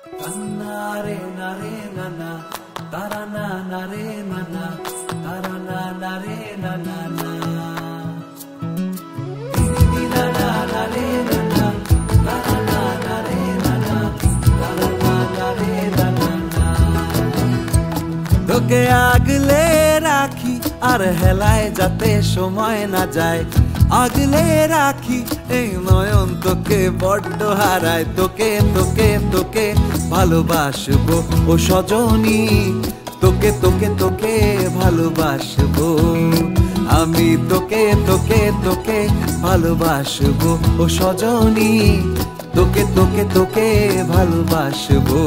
Nare nare nana, tarana nare nana, tarana nare nana na. Nina nare nana, tarana nare nana, tarana nare nana na. তোকে আগলে রাখি আর হেলায় যাতে সময় না যায়, আগলে রাখি এই নয়ন তোকে বড্ড হারায়। তোকে তোকে তোকে ভালোবাসবো ও সজনী, তোকে তোকে তোকে ভালোবাসবো আমি। তোকে তোকে তোকে ভালোবাসবো ও সজনী, তোকে তোকে তোকে ভালোবাসবো।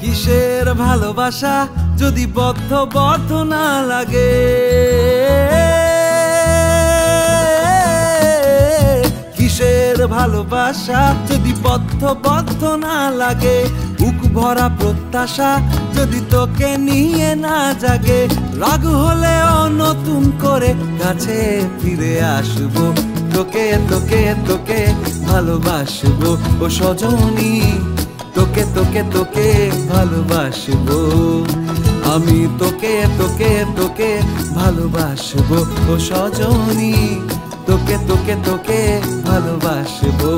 কিসের ভালোবাসা যদি বদ্ধ না লাগে, কিসের ভালোবাসা যদি বদ্ধ না লাগে, বুক ভরা প্রত্যাশা যদি তোকে নিয়ে না জাগে। রাগ হলেও নতুন করে কাছে ফিরে আসবো, তোকে তোকে তোকে ভালোবাসবো ও সজনী, তোকে তোকে তোকে ভালোবাসবো আমি। তোকে তোকে তোকে ভালোবাসবো ও সজনী, তোকে তোকে তোকে ভালোবাসবো।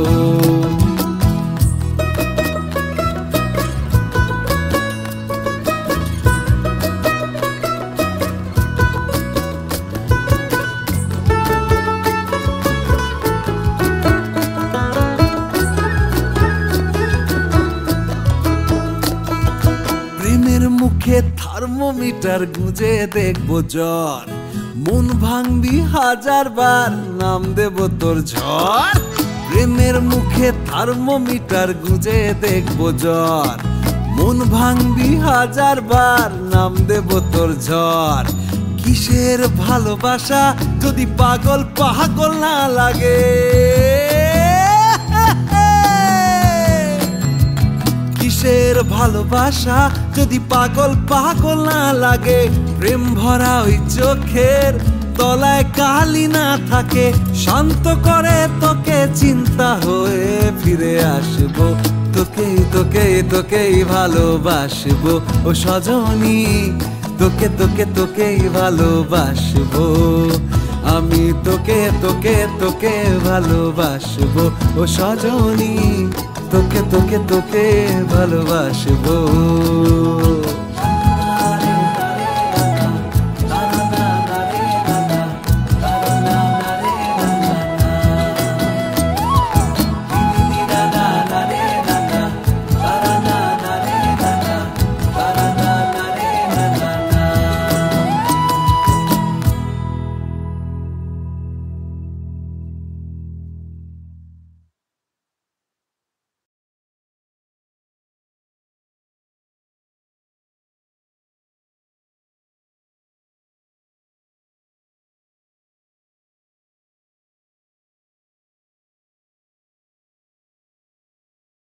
প্রেমের মুখে থার্মোমিটার গুঁজে দেখবো জ্বর, মন ভাঙবি হাজার বার নাম দেব তোর ঝড়। প্রেমের মুখে থার্মোমিটার গুঁজে দেখবো জ্বর, মন ভাঙবি হাজার বার নাম দেব তোর ঝড়। কিসের ভালোবাসা যদি পাগল পাগল না লাগে, কিসের ভালোবাসা যদি পাগল পাগল না লাগে। প্রেম ভরা ওই চোখের তলায় কালি না থাকে, শান্ত করে তোকে চিন্তা হয়ে ফিরে আসবো। তোকে তোকে তোকেই ভালোবাসবো ও সজনী, তোকে তোকে তোকেই ভালোবাসবো আমি। তোকে তোকে তোকে ভালোবাসবো ও সজনী, তোকে তোকে তোকে ভালোবাসবো।